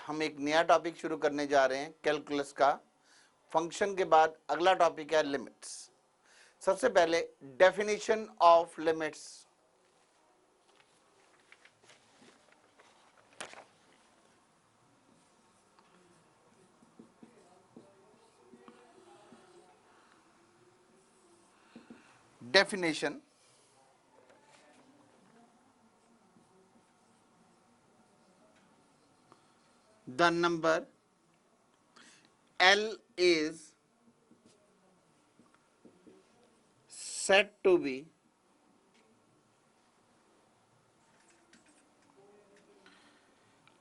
हम एक नया टॉपिक शुरू करने जा रहे हैं कैलकुलस का। फंक्शन के बाद अगला टॉपिक है लिमिट्स। सबसे पहले definition of limits. Definition the number L is said to be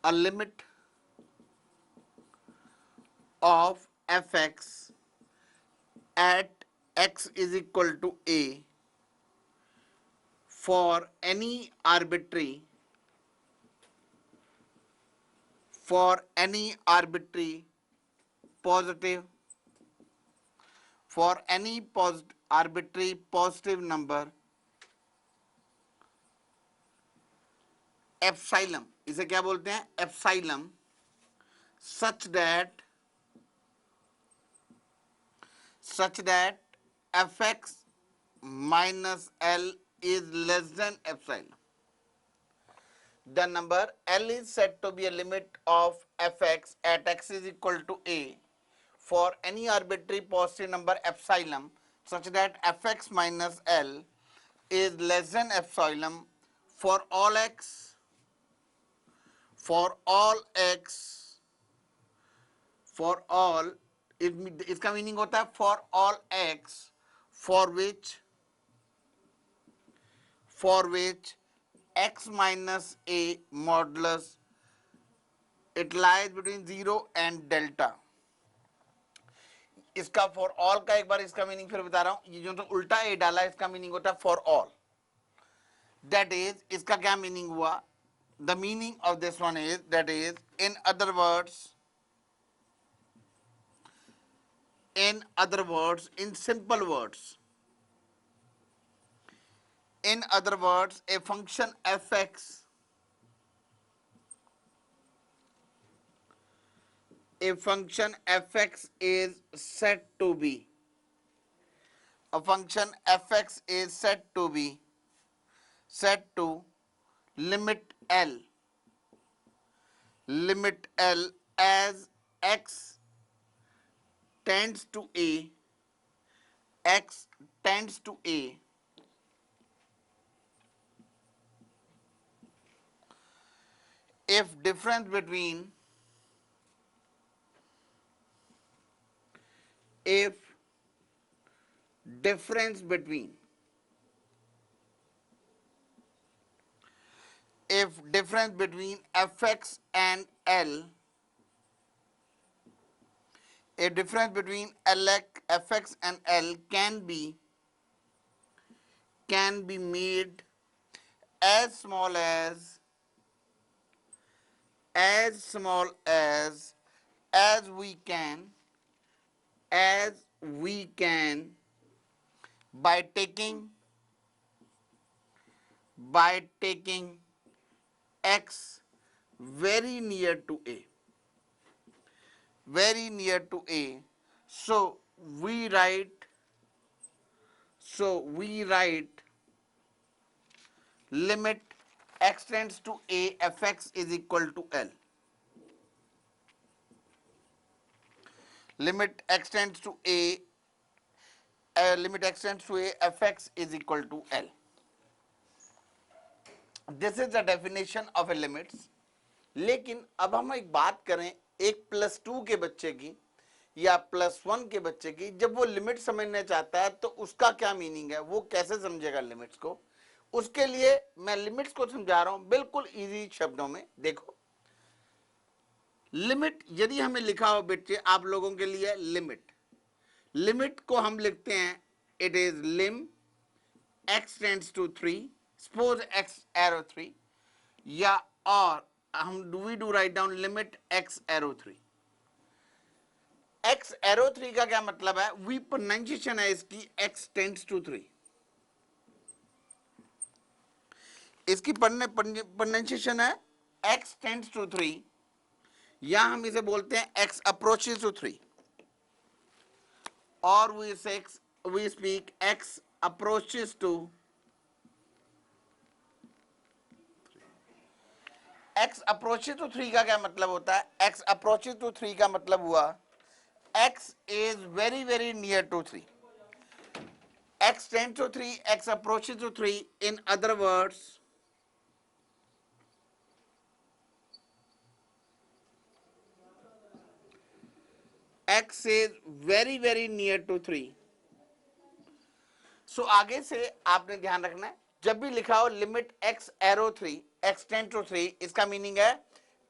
a limit of fx at x is equal to a for any arbitrary positive arbitrary positive number epsilon, इसे क्या बोलते हैं epsilon, such that fx minus L is less than epsilon. The number L is said to be a limit of fx at x is equal to a for any arbitrary positive number epsilon such that fx minus L is less than epsilon for all x इसका meaning होता है for all x for which x minus a modulus it lies between 0 and delta. इसका for all का एक बार इसका meaning फिर बता रहा हूं। ये जो तो उल्टा ए डाला इसका मीनिंग होता है फॉर ऑल। दैट इज इसका क्या मीनिंग हुआ? The meaning of this one is that is in other words in simple words a function fx is said to be limit L as x tends to a if difference between fx and L, fx and L can be made as small as we can by taking x very near to a. So we write limit x tends to a fx is equal to L. Limit x tends to a fx is equal to L. This is the definition of a limits. लेकिन अब हम एक बात करें एक +2 के बच्चे की या +1 के बच्चे की, जब वो लिमिट समझना चाहता है तो उसका क्या मीनिंग है, वो कैसे समझेगा लिमिट्स को। उसके लिए मैं लिमिट्स को समझा रहा हूं बिल्कुल इजी शब्दों में। देखो लिमिट यदि हमें लिखा हो बच्चे आप लोगों के लिए, लिमिट को हम लिखते हैं it is lim x tends to 3, suppose x arrow 3, या और हम do write down limit x arrow 3। x arrow 3 का क्या मतलब है? वी प्रोनाउंसिएशन है इसकी x टेंड्स टू 3। इसकी प्रोनाउंसिएशन है x टेंड्स टू 3 या हम इसे बोलते हैं x approaches to 3, और we speak x approaches to x approaches to 3 का क्या मतलब होता है? x approaches to 3 का मतलब हुआ x is very very near to 3, x tends to 3, x approaches to 3. In other words, x is very very near to 3. सो आगे से आपने ध्यान रखना है, जब भी लिखा हो limit x arrow 3, x tend to 3, इसका मीनिंग है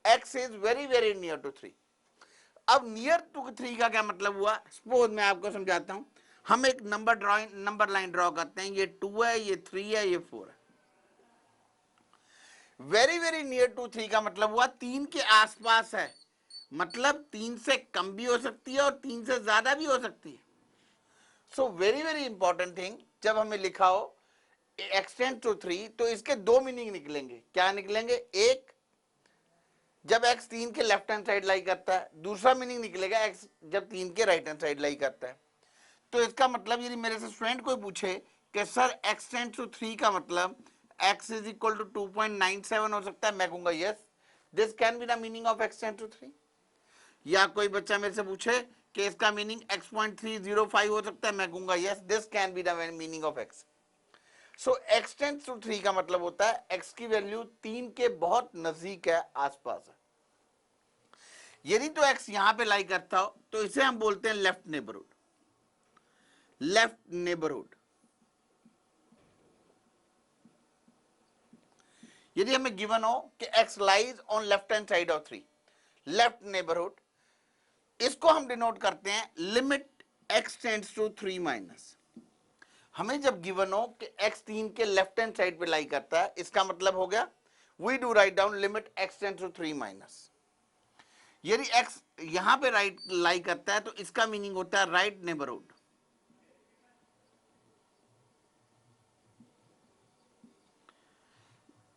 x is very very near to 3. अब नियर टू 3 का क्या मतलब हुआ? सपोज मैं आपको समझाता हूं, हम एक नंबर लाइन ड्रॉ करते हैं, ये 2 है, ये 3 है, ये 4 है. वेरी वेरी नियर टू 3 का मतलब हुआ 3 के आसपास है, मतलब 3 से कम भी हो सकती है और 3 से ज्यादा भी हो सकती है. So very very important thing, जब हमें लिखा हो एक्सटेंड टू 3, तो इसके दो मीनिंग निकलेंगे. क्या निकलेंगे? एक, जब x 3 के लेफ्ट हैंड साइड लाई करता है. दूसरा मीनिंग निकलेगा x जब 3 के राइट हैंड साइड लाई करता है. तो इसका मतलब यदि मेरे से स्टूडेंट कोई पूछे कि सर एक्सटेंड टू 3 का मतलब x इज इक्वल टू 2.97 हो सकता है, मैं कहूंगा yes, this can be the meaning of x tend to 3. या कोई बच्चा मेरे से पूछे कि इसका मीनिंग x.305 हो सकता है, मैं कहूंगा yes, this can be the meaning of x. So x tends to 3 का मतलब होता है x की वैल्यू 3 के बहुत नजदीक है, आसपास है. यदि तो x यहां पे लाई करता हो तो इसे हम बोलते हैं लेफ्ट नेबरहुड. Left neighbourhood. यदि हमें गिवन हो कि x lies on left hand side of 3, left neighbourhood, इसको हम डिनोट करते हैं limit x tends to 3 minus. हमें जब गिवन हो कि x 3 के लेफ्ट हैंड साइड पे लाई करता है, इसका मतलब हो गया we do write down limit x tends to 3 minus. यदि x यहां पे राइट लाई करता है तो इसका मीनिंग होता है राइट नेबरहुड.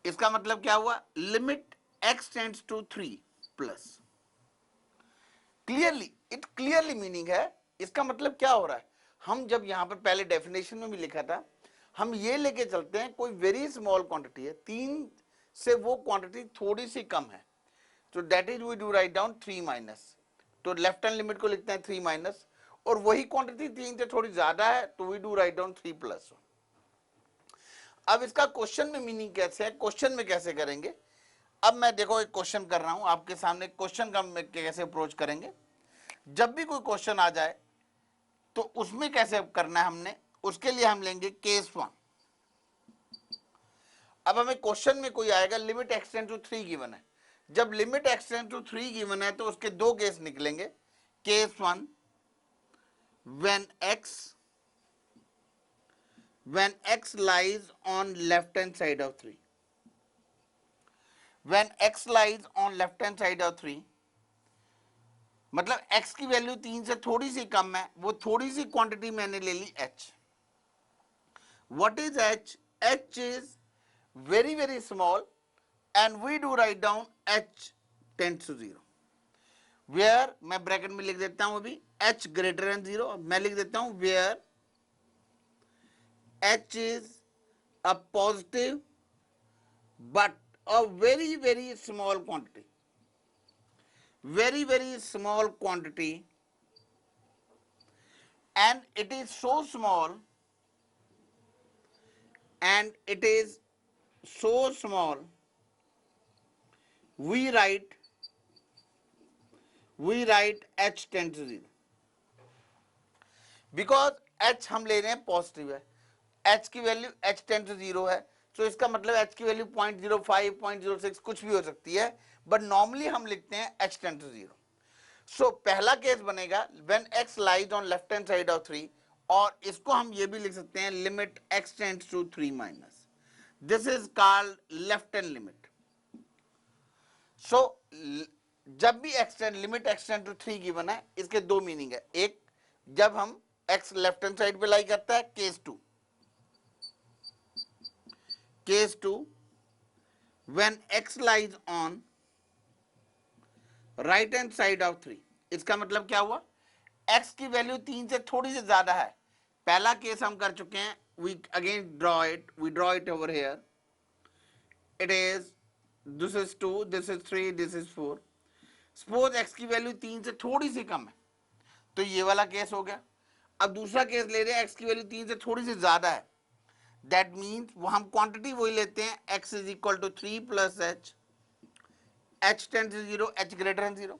इसका मतलब क्या हुआ? Limit x tends to 3 plus. Clearly, it clearly meaning है. इसका मतलब क्या हो रहा है? हम जब यहां पर पहले डेफिनेशन में भी लिखा था, हम ये लेके चलते हैं कोई वेरी स्मॉल क्वांटिटी है, 3 से वो क्वांटिटी थोड़ी सी कम है, तो that is we do write down 3 minus. तो लेफ्ट हैंड लिमिट को लिखते हैं 3 माइनस, और वही क्वांटिटी 3 से थोड़ी ज्यादा है तो we do write down 3 plus. अब इसका क्वेश्चन में मीनिंग कैसे है, क्वेश्चन में कैसे करेंगे? अब मैं देखो एक क्वेश्चन कर रहा हूं आपके सामने, क्वेश्चन का कैसे अप्रोच करेंगे. जब भी कोई क्वेश्चन आ जाए तो उसमें कैसे करना है हमने, उसके लिए हम लेंगे केस 1. अब हमें क्वेश्चन में कोई आएगा लिमिट एक्सटेंड टू 3 गिवन है. जब लिमिट एक्सटेंड टू 3 गिवन है तो उसके दो केस निकलेंगे. Case 1, when x lies on left hand side of 3. When x lies on left hand side of 3, मतलब x की वैल्यू 3 से थोड़ी सी कम है, वो थोड़ी सी क्वांटिटी मैंने ले ली h. What is h? h is very very small and we do write down h tends to 0. Where मैं ब्रैकेट में लिख देता हूं अभी h greater than 0, मैं लिख देता हूं where h is a positive but a very very small quantity. Very very small quantity, and it is so small, and it is so small, we write h tends to 0. Because h हम ले रहे हैं positive है, h की value h tend to 0 है, तो इसका मतलब h की वैल्यू 0.05 0.06 कुछ भी हो सकती है, बट नॉर्मली हम लिखते हैं h टेंड टू 0. सो पहला केस बनेगा when x lies on left hand side of 3, और इसको हम ये भी लिख सकते हैं limit x tends to 3 minus. This is called left hand limit. So जब भी limit x tend to 3 given है, इसके दो मीनिंग है. एक, जब हम x लेफ्ट हैंड साइड पे लाई करता है, case 2. Case 2, when x lies on right hand side of 3। इसका मतलब क्या हुआ, x की वैल्यू 3 से थोड़ी सी ज्यादा है। पहला केस हम कर चुके हैं, we again draw it over here, it is this is 2, this is 3, this is 4। Suppose x की वैल्यू 3 से थोड़ी सी कम है, तो ये वाला केस हो गया। अब दूसरा केस ले रहे हैं, x की वैल्यू 3 से थोड़ी सी ज्यादा है, दैट मीन्स वो हम क्वांटिटी वही लेते हैं, x is equal to 3 plus h tends to 0, h greater than 0।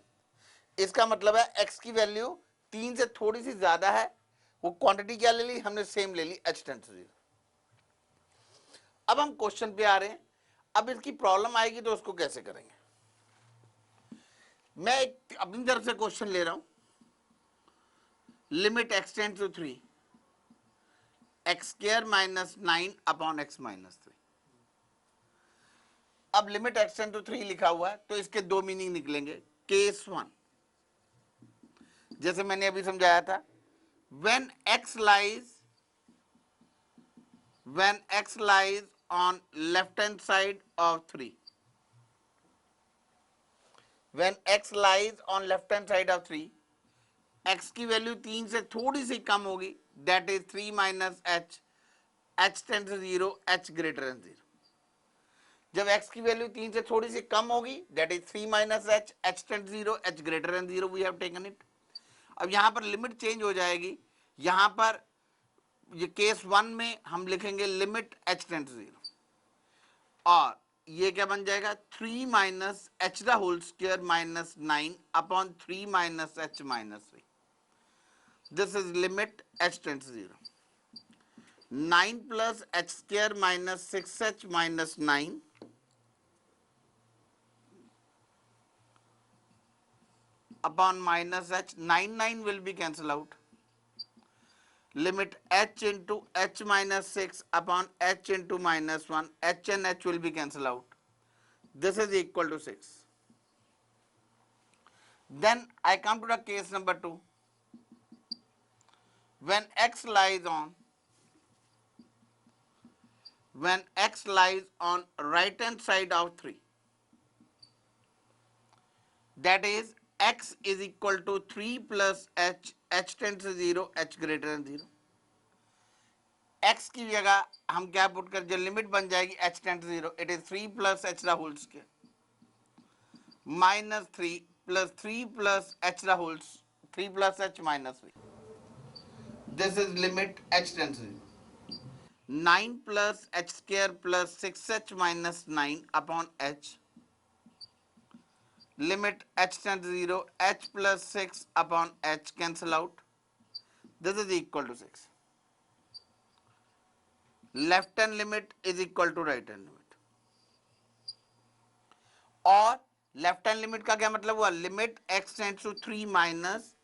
इसका मतलब है x की वैल्यू 3 से थोड़ी सी ज्यादा है, वो क्वांटिटी क्या ले ली हमने, सेम ले ली, h टेंड्स टू 0। अब हम क्वेश्चन पे आ रहे हैं। अब इसकी प्रॉब्लम आएगी तो उसको कैसे करेंगे। मैं एक अपनी तरफ से क्वेश्चन ले रहा हूं, limit x tends to 3, x square minus 9 upon x minus 3। अब लिमिट x टेंड टू 3 लिखा हुआ है, तो इसके दो मीनिंग निकलेंगे। केस 1, जैसे मैंने अभी समझाया था, when x lies on left hand side of 3, when x lies on left hand side of 3, x की वैल्यू 3 से थोड़ी सी कम होगी, that is 3 minus h tends to 0, h greater than 0। जब x की वैल्यू 3 से थोड़ी सी कम होगी, that is 3 minus h tends to 0, h greater than 0, we have taken it. अब यहां पर लिमिट चेंज हो जाएगी, यहां पर ये केस 1 में हम लिखेंगे लिमिट h टेंड्स टू 0, और ये क्या बन जाएगा, 3 minus h the whole square minus 9 upon 3 minus h minus 3। This is limit h tends to 0। 9 plus h square minus 6h minus 9 upon minus h, 9 will be cancelled out. Limit h into h minus 6 upon h into minus 1, h and h will be cancelled out. This is equal to 6. Then I come to the case number 2. When x lies on right hand side of 3, that is x is equal to 3 plus h tends to 0, h greater than 0। x की जगह हम क्या put कर, जो limit बन जाएगी h tend to 0, it is 3 plus h the whole square minus 3 plus 3 plus h the whole 3 plus h minus 3। This is limit h tend to 0। 9 plus h square plus 6h minus 9 upon h, limit h tend to 0, h plus 6 upon h cancel out, this is equal to 6। Left hand limit is equal to right hand limit, और left hand limit का क्या मतलब हुआ, limit x tends to 3 minus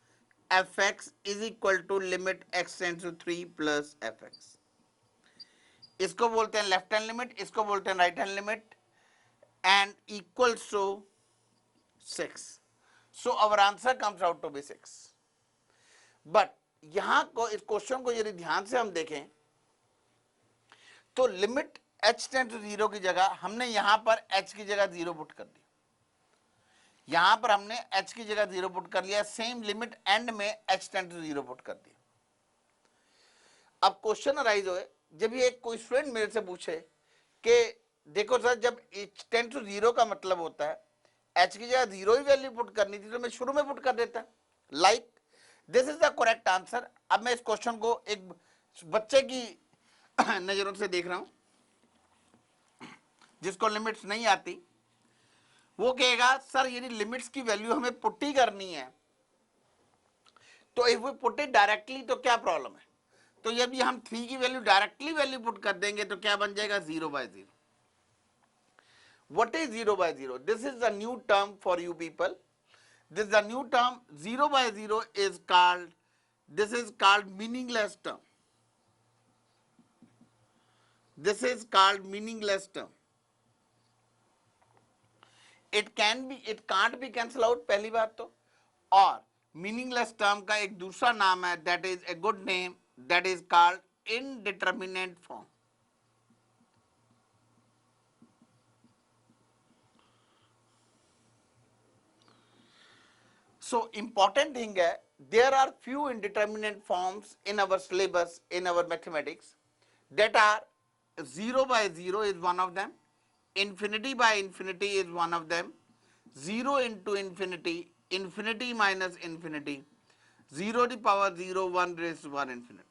fx is equal to limit x tends to 3 plus fx। इसको बोलते हैं left hand limit, इसको बोलते हैं right hand limit, and equals to 6। So our answer comes out to be 6। But यहां को इस question को यदि ध्यान से हम देखें तो लिमिट h टेंड टू 0 की जगह हमने यहां पर h की जगह 0 पुट कर दी, यहां पर हमने h की जगह 0 पुट कर लिया, सेम लिमिट एंड में h टेंड टू 0 पुट कर दिया। अब क्वेश्चन अराइज होए, जब ये कोई स्टूडेंट मेरे से पूछे कि देखो सर जब h टेंड टू 0 का मतलब होता है h की जगह 0 ही वैल्यू पुट करनी थी, तो मैं शुरू में पुट कर देता, like this is the correct answer. अब मैं इस क्वेश्चन को एक बच्चे की नजरों से देख रहा हूं जिसको लिमिट्स नहीं आती, वो कहेगा सर यदि लिमिट्स की वैल्यू हमें पुट ही करनी है तो if we put it directly तो क्या प्रॉब्लम है, तो यदि हम 3 की वैल्यू डायरेक्टली वैल्यू पुट कर देंगे तो क्या बन जाएगा, 0/0। What is 0/0? This is the new term for you people, this is the new term, 0/0 is called, this is called meaningless term, this is called meaningless term, it can be, it can't be cancel out पहली बात तो, और meaningless term का एक दूसरा नाम है, that is a good name, that is called indeterminate form। So important thing है, there are few indeterminate forms in our syllabus in our mathematics that are 0 by 0 is one of them, infinity by infinity is one of them, 0 into infinity, infinity minus infinity, 0 to power 0, 1 raised to 1 infinity.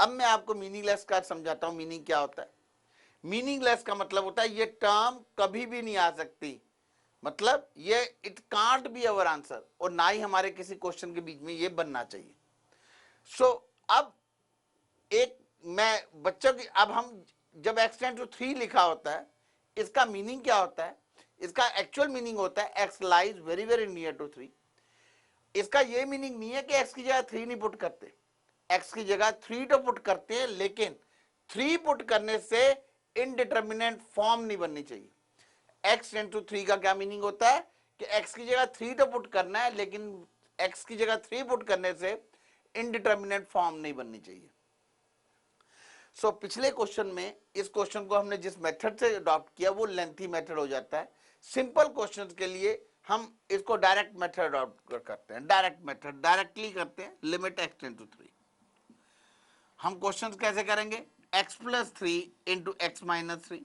अब मैं आपको meaningless का समझाता हूं. Meaning क्या होता है? Meaningless का मतलब होता है ये टर्म कभी भी नहीं आ सकती, मतलब ये it can't be our answer, और ना ही हमारे किसी क्वेश्चन के बीच में ये बनना चाहिए. सो अब एक मैं बच्चों की, अब हम जब x टेंड टू 3 लिखा होता है, इसका मीनिंग क्या होता है? इसका एक्चुअल मीनिंग होता है x lies very very near to 3. इसका ये मीनिंग नहीं है कि x की जगह 3 नहीं पुट करते, x की जगह 3 तो पुट करते हैं, लेकिन 3 पुट करने से इनडिटर्मिनेंट फॉर्म नहीं बननी चाहिए. x टेंड टू 3 का क्या मीनिंग होता है कि x की जगह 3 तो पुट करना है, लेकिन x की जगह 3 पुट करने से इनडिटर्मिनेंट फॉर्म नहीं बननी चाहिए. सो पिछले क्वेश्चन में इस क्वेश्चन को हमने जिस मेथड से अडॉप्ट किया वो लेंथी मेथड हो जाता है. सिंपल क्वेश्चंस के लिए हम इसको डायरेक्ट मेथड अडॉप्ट करते हैं. डायरेक्ट मेथड डायरेक्टली करते हैं. Limit x tend to 3. हम क्वेश्चंस कैसे करेंगे? x plus 3 into x minus 3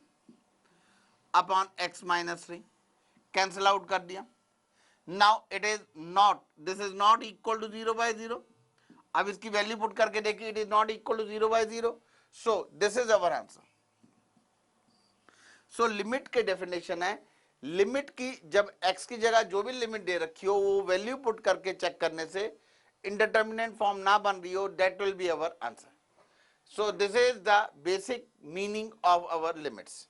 upon x minus 3, cancel out कर दिया. Now it is not, this is not equal to 0 by 0. अब इसकी वैल्यू पुट करके देखिए, it is not equal to 0 by 0. So this is our answer. So limit के definition है, limit की जब x की जगह जो भी लिमिट दे रखी हो वो वैल्यू पुट करके चेक करने से इंडिटर्मिनेंट फॉर्म ना बन रही हो, that will be our answer. So this is the basic meaning of our limits.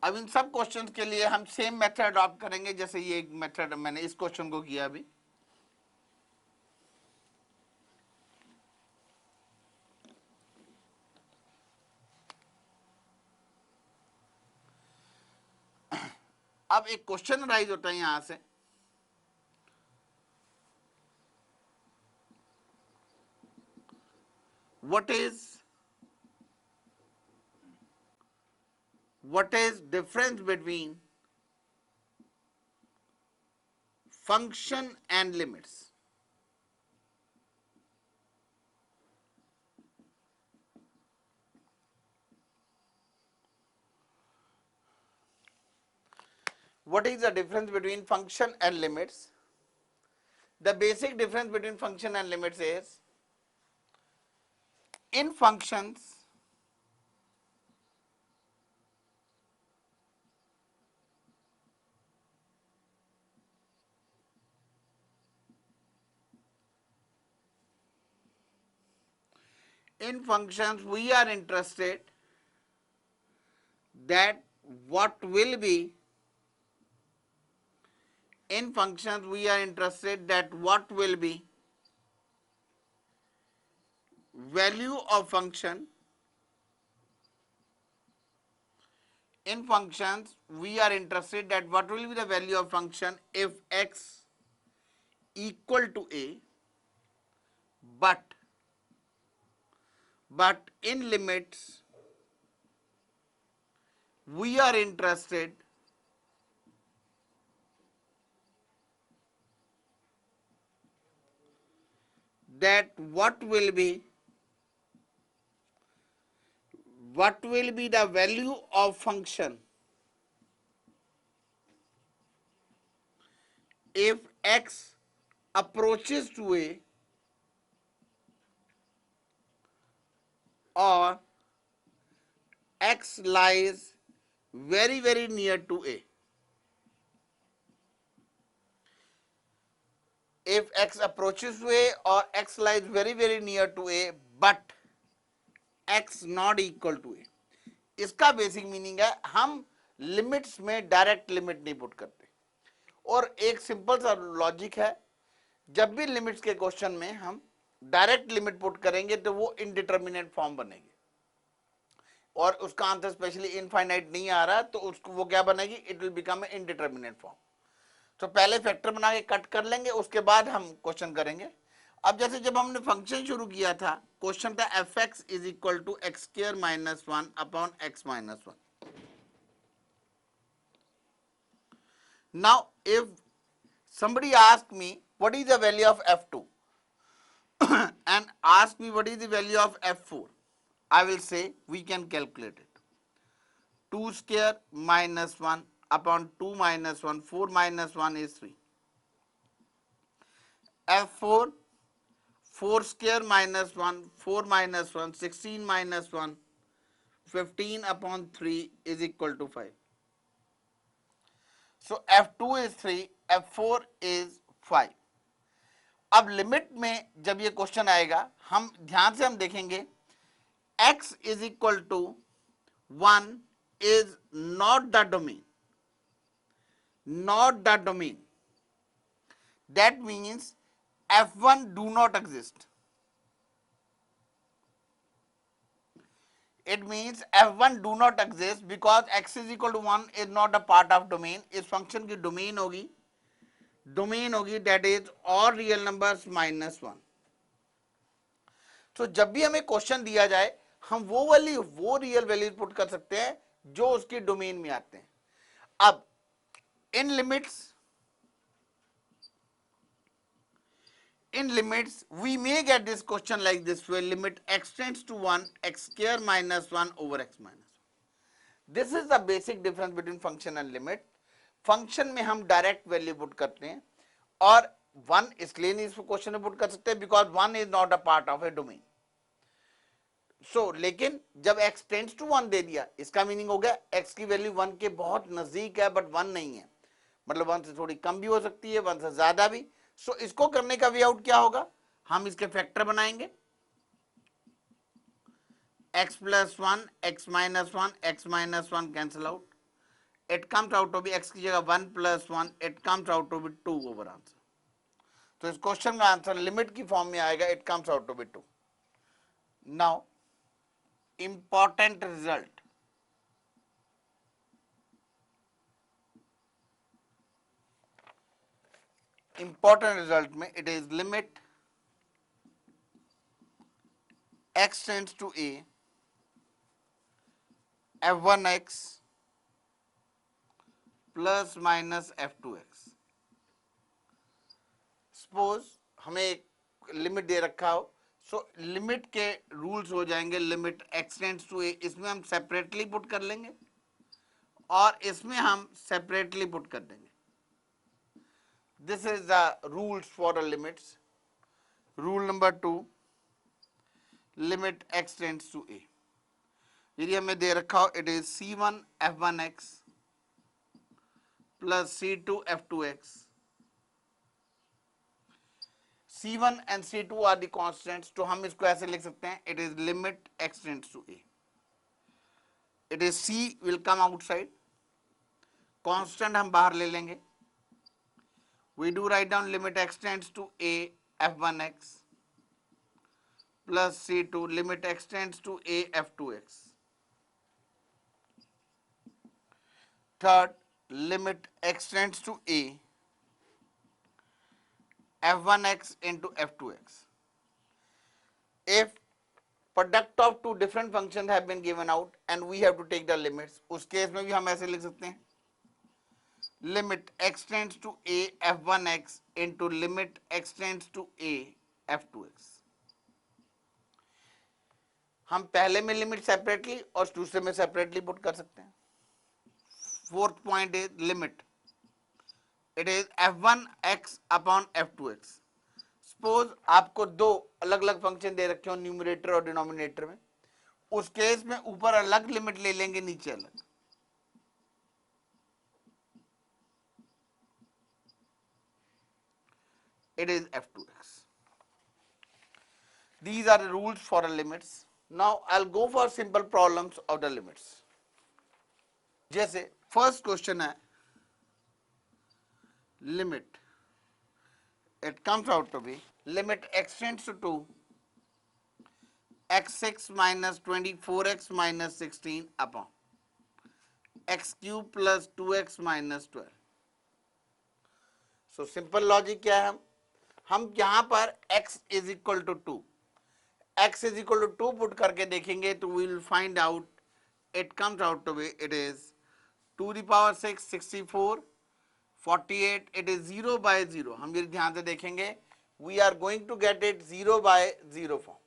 अब इन सब क्वेश्चंस के लिए हम सेम मेथड अडॉप्ट करेंगे जैसे ये एक मेथड मैंने इस क्वेश्चन को किया अभी. अब एक क्वेश्चन राइज होता है यहां से, what is difference between function and limits? What is the difference between function and limits? The basic difference between function and limits is, in functions we are interested that what will be, in functions we are interested that what will be value of function. In functions we are interested that what will be the value of function if x equal to a, but in limits we are interested that what will be the value of function if x approaches to a or x lies very very near to a. If x approaches to a or x lies very very near to a but x not equal to a. इसका basic meaning है हम limits में direct limit नहीं put करते. और एक simple सा logic है, जब भी लिमिट्स के क्वेश्चन में हम डायरेक्ट लिमिट पुट करेंगे तो वो इनडिटर्मिनेट फॉर्म बनेगी, और उसका आंसर स्पेशली इनफाइनाइट नहीं आ रहा तो उसको वो क्या बनेगी, it will become a indeterminate form. तो पहले फैक्टर बना के कट कर लेंगे, उसके बाद हम क्वेश्चन करेंगे. अब जैसे जब हमने फंक्शन शुरू किया था क्वेश्चन था f x is equal to x square minus one upon x minus one. Now if somebody ask me what is the value of f2 and ask me what is the value of f4, I will say we can calculate it. 2 square minus 1 upon 2 minus 1, 4 minus 1 is 3. f4, 4 square minus 1, 4 minus 1, 16 minus 1, 15 upon 3 is equal to 5. So f2 is 3, f4 is 5. अब limit में जब ये question आएगा हम ध्यान से हम देखेंगे x is equal to 1 is not the domain. Not the domain. That means f1 do not exist. It means f1 do not exist because x is equal to 1 is not a part of domain. इस function की domain होगी that is all real numbers minus 1. तो जब भी हमें question दिया जाए हम वो रियल वैल्यूज पुट कर सकते हैं जो उसकी डोमेन में आते हैं. अब इन limits we may get this question like this way: limit x tends to 1 x square minus 1 over x minus 1. This is the basic difference between function and limit. Function में हम डायरेक्ट वैल्यू पुट करते हैं और 1 इसलिए नहीं इसको question में put कर सकते because 1 is not a part of A domain. लेकिन जब x टेंड्स टू 1 दे दिया इसका मीनिंग हो गया x की वैल्यू 1 के बहुत नजदीक है बट 1 नहीं है, मतलब 1 से थोड़ी कम भी हो सकती है 1 से ज्यादा भी. इसको करने का वे आउट क्या होगा, हम इसके फैक्टर बनाएंगे x plus 1 x minus 1 x minus 1 cancel out. It comes out to be x की जगह 1 plus 1 it comes out to be 2 over answer. तो इस क्वेश्चन का आंसर लिमिट की फॉर्म में आएगा, it comes out to be 2. Now important result, important result में it is limit x tends to a f1x plus minus f2x. Suppose हमें एक limit दे रखा हो, लिमिट के रूल्स हो जाएंगे limit x tends to a, इसमें हम सेपरेटली पुट कर लेंगे और इसमें हम सेपरेटली पुट कर देंगे. This is the rules for the limits. Rule number 2, limit x tends to a. यदि हमें दे रखा हो it is c1 f1x plus c2 f2x. c1 and c2 are the constants, तो हम इसको ऐसे लिख सकते हैं it is limit x tends to a. It is c will come outside, constant हम बाहर ले लेंगे. We do write down limit x tends to a f1x plus c2 limit x tends to a f2x. Third, limit x tends to a f1x into f2x. If product of two different functions have been given out and we have to take the limits, उस case में भी हम ऐसे लिख सकते हैं limit x tends to a f1x into limit x tends to a f2x. हम पहले में लिमिट सेपरेटली और दूसरे में सेपरेटली पुट कर सकते हैं. Fourth point is limit it is f1x upon f2x. Suppose आपको दो अलग अलग फंक्शन दे रखे हो न्यूमरेटर और डिनोमिनेटर में, उस केस में ऊपर अलग लिमिट ले लेंगे नीचे अलग. It is f2x. These are the rules for the limits. Now I'll go for simple problems of the limits. जैसे first question है limit, it comes out to be limit x tends to 2 x6 minus 24x minus 16 upon x cube plus 2x minus 12. So simple logic क्या है, हम यहां पर x is equal to 2, x is equal to 2 put करके देखेंगे तो we will find out it comes out to be it is 2 to the power 6 64 48 it is 0/0 हम ये ध्यान से देखेंगे we are going to get it 0/0 form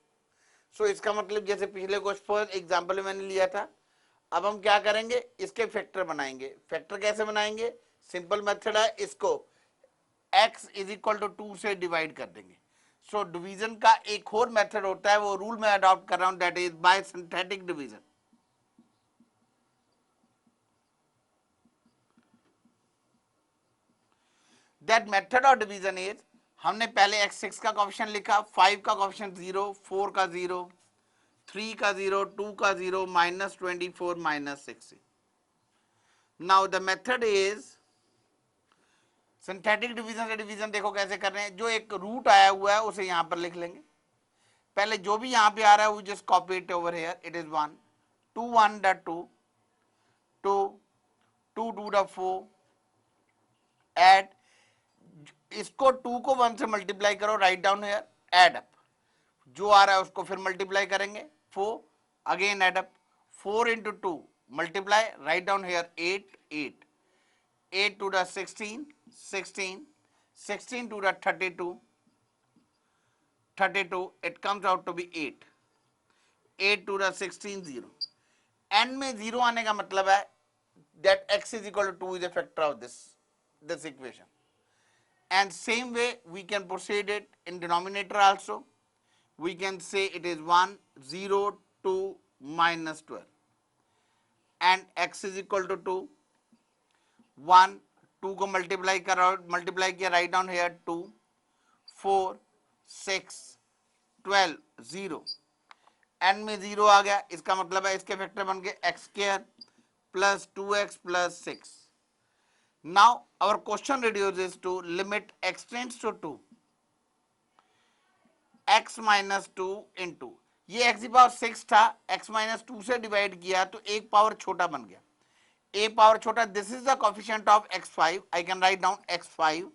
so इसका मतलब जैसे पिछले क्वेश्चन पर एग्जाम्पल मैंने लिया था अब हम क्या करेंगे इसके फैक्टर बनाएंगे फैक्टर कैसे बनाएंगे सिंपल मेथड है इसको x इज इक्वल टू 2 से डिवाइड कर देंगे सो डिवीजन का एक और मेथड होता है वो रूल में अडॉप्ट कर रहा हूं that is by synthetic division that method of division is हमने पहले x6 का कोएफिशिएंट लिखा 5 का कोएफिशिएंट 0 4 का 0 3 का 0 2 का 0 -24 -60 now the method is synthetic division से डिवीजन देखो कैसे कर रहे हैं जो एक रूट आया हुआ है उसे यहां पर लिख लेंगे पहले जो भी यहां पे आ रहा है वो just copy it over here it is 1 2 1 the 2 2 2 2 the 4 add इसको 2 को 1 से मल्टीप्लाई करो write down here add up जो आ रहा है उसको फिर मल्टीप्लाई करेंगे 4 again add up 4 into 2 multiply write down here 8 8 8 to the 16 16 16 to the 32 32 it comes out to be 8 8 to the 16 0 and में 0 आने का मतलब है that x is equal to 2 is a factor of this equation and same way we can proceed it in denominator also we can say it is 1 0 2 -12 and x is equal to 2 1 2 को multiply करो multiply किया write down here 2 4 6 12 0 N में 0 आ गया इसका मतलब है इसके factor बन गए x square plus 2x plus 6 now our question reduces to limit x tends to 2 x minus 2 into ये x की पावर 6 था x माइनस 2 से डिवाइड किया तो एक पावर छोटा बन गया a power छोटा this is the coefficient of x5 I can write down x5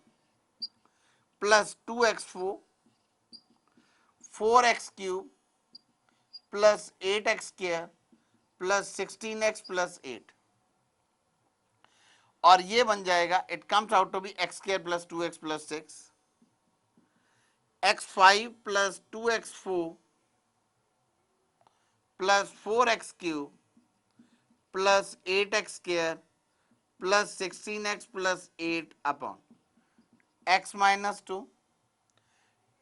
plus 2x4 4x cube plus 8x square plus 16x plus 8 और ये बन जाएगा it comes out to be x square plus 2x plus 6 x5 plus 2x4 plus 4x cube plus 8x square plus 16x plus 8 upon x minus 2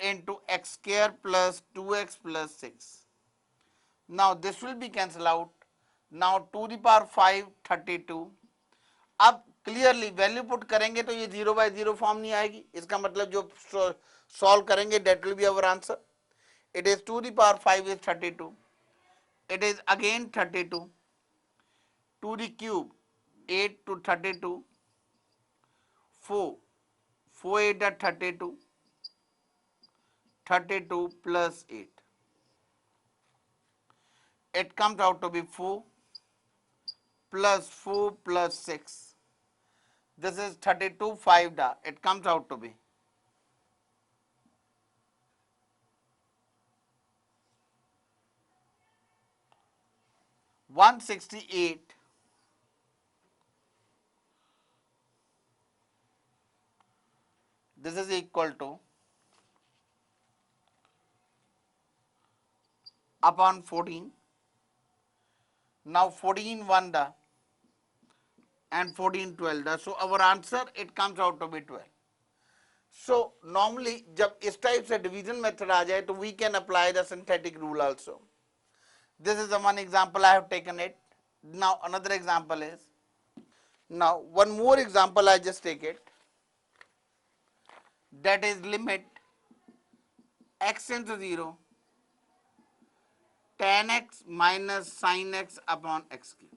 into x square plus 2x plus 6. Now this will be cancelled out. Now 2 to the power 5 32. अब clearly value put करेंगे तो ये 0/0 form नहीं आएगी इसका मतलब जो solve करेंगे that will be our answer it is 2 to the power 5 is 32 it is again 32 2 the cube 8 to 32 4 4 8 are 32 32 plus 8 it comes out to be 4 plus 4 plus 6 this is 32 5 da it comes out to be 168 this is equal to upon 14 now 14 1 da and 14 12 da so our answer it comes out to be 12 so normally जब इस type से division method आ जाए तो we can apply the synthetic rule also this is the one example I have taken it now another example is now one more example I just take it that is limit x into 0 tan x minus sin x upon x cube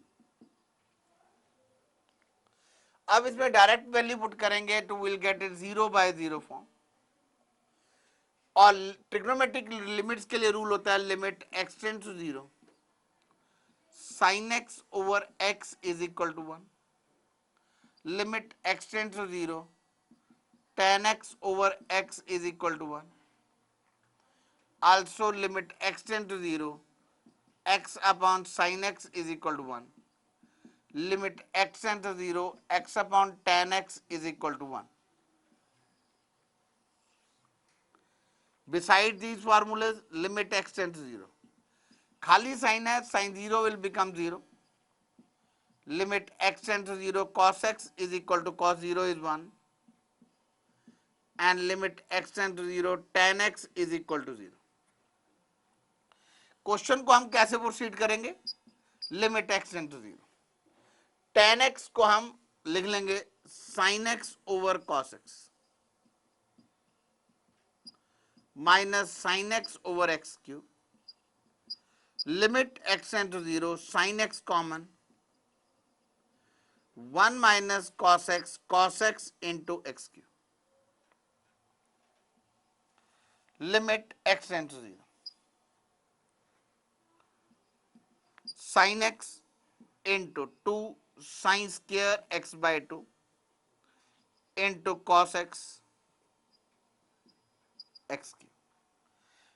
अब इसमें direct value put करेंगे तो will get it 0/0 form और trigonometric limits के लिए rule होता है limit x tends to 0 sin x over x is equal to 1 limit x tends to 0 tan x over x is equal to 1 also limit x tend to 0, x upon sin x is equal to 1. Limit x tend to 0, x upon tan x is equal to 1. Besides these formulas, limit x tend to 0. खाली sign है, sign 0 will become 0. Limit x tend to 0, cos x is equal to cos 0 is 1. And limit x tend to 0, tan x is equal to 0. Question को हम कैसे proceed करेंगे? Limit x tend to 0, tan x को हम लिख लेंगे sin x over cos x minus sin x over x cube. Limit x tend to 0, sin x common, 1 minus cos x into x cube. Limit x tend to 0, sin x into 2 sin square x by 2 into cos x x cube.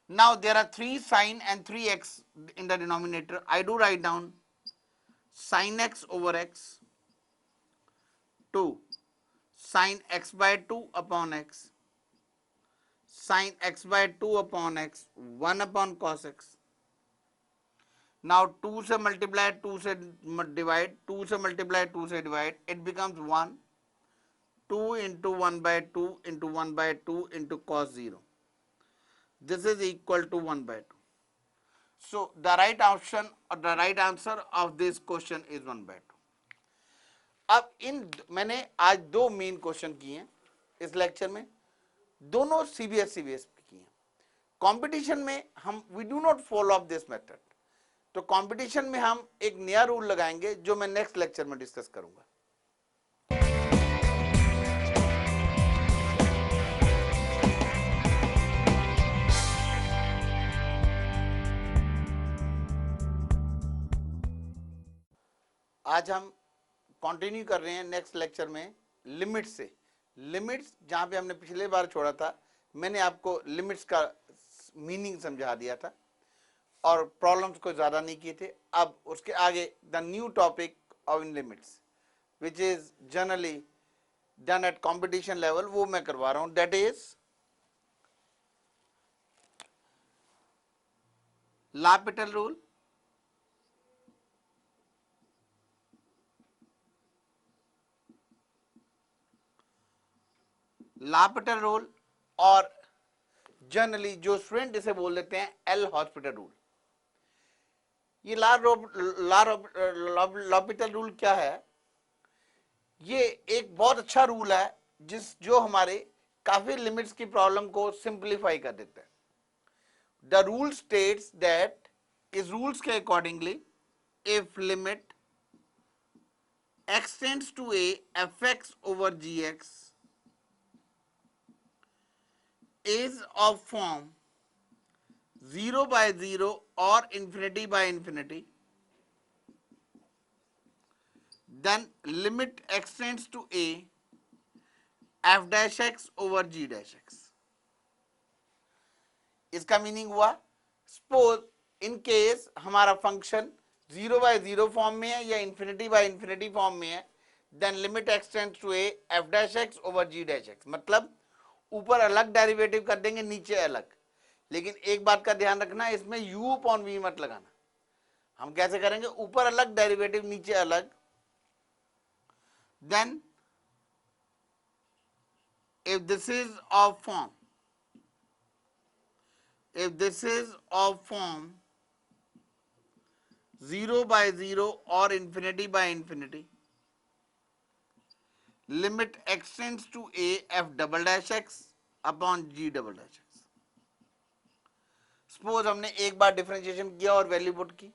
Now there are 3 sin and 3 x in the denominator. I do write down sin x over x 2 sin x by 2 upon x sin x by 2 upon x 1 upon cos x. Now 2 से multiply 2 से divide 2 से multiply 2 से divide it becomes 1 2 into 1 by 2 into 1 by 2 into cos 0. This is equal to 1 by 2. So the right option or the right answer of this question is 1 by 2. अब मैंने आज 2 main question किए हैं इस lecture में, दोनों CBSE base पे किए हैं. कंपटीशन में हम we do not follow up this method. तो कंपटीशन में हम एक नया रूल लगाएंगे जो मैं नेक्स्ट लेक्चर में डिस्कस करूंगा. आज हम कंटिन्यू कर रहे हैं नेक्स्ट लेक्चर में लिमिट से. लिमिट्स जहां पे हमने पिछले बार छोड़ा था, मैंने आपको लिमिट्स का मीनिंग समझा दिया था और प्रॉब्लम्स को ज़्यादा नहीं किए थे. अब उसके आगे the new topic of in limits which is generally done at competition level, वो मैं करवा रहा हूं. दैट इज लापिटल रूल, लापिटल रूल और जनरली जो स्टूडेंट इसे बोल देते हैं एल हॉस्पिटल रूल. ये लॉपिटल रूल क्या है? ये एक बहुत अच्छा रूल है जो हमारे काफी लिमिट्स की प्रॉब्लम को सिंप्लीफाई कर देता है. द रूल स्टेट्स दैट इस रूल्स के accordingly if limit x tends to a fx over gx is of form 0 by 0 or infinity by infinity, then limit x tends to a f dash x over g dash x. इसका meaning हुआ, suppose in case हमारा function 0 by 0 form में है या infinity by infinity form में है, then limit x tends to a f dash x over g dash x. मतलब ऊपर अलग डेरिवेटिव कर देंगे, नीचे अलग. लेकिन एक बात का ध्यान रखना, इसमें u अपॉन v मत लगाना. हम कैसे करेंगे? ऊपर अलग डेरिवेटिव, नीचे अलग. Then if this is of form 0 by 0 or infinity by infinity, limit x tends to a f double dash x upon g double dash x. Suppose हमने एक बार डिफरेंशिएशन किया और वैल्यू पुट की,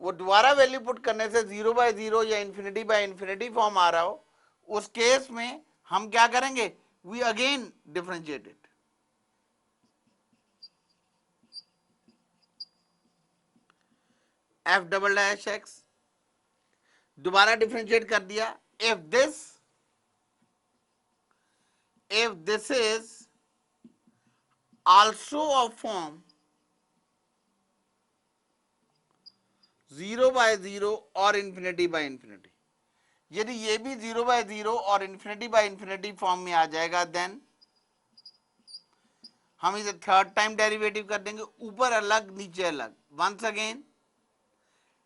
वो दोबारा वैल्यू पुट करने से 0 by 0 या infinity by infinity फॉर्म आ रहा हो, उस केस में हम क्या करेंगे? We again differentiate it. f double dash x दोबारा डिफरेंशिएट कर दिया. if this is also of form 0 by 0 और infinity by infinity. यदि ये भी 0 by 0 और infinity by infinity फॉर्म में आ जाएगा, देन हम इसे थर्ड टाइम डेरिवेटिव कर देंगे, ऊपर अलग नीचे अलग. वंस अगेन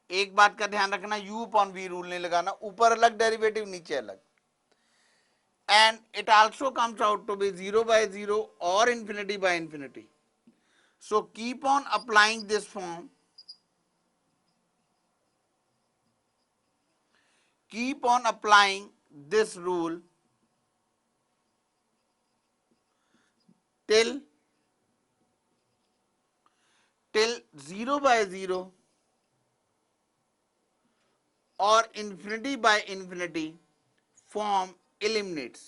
एक बात का ध्यान रखना, u upon v रूल नहीं लगाना, ऊपर अलग डेरिवेटिव नीचे अलग. And it also comes out to be 0 by 0 or infinity by infinity. So keep on applying this form. Keep on applying this rule till 0 by 0 or infinity by infinity form eliminates.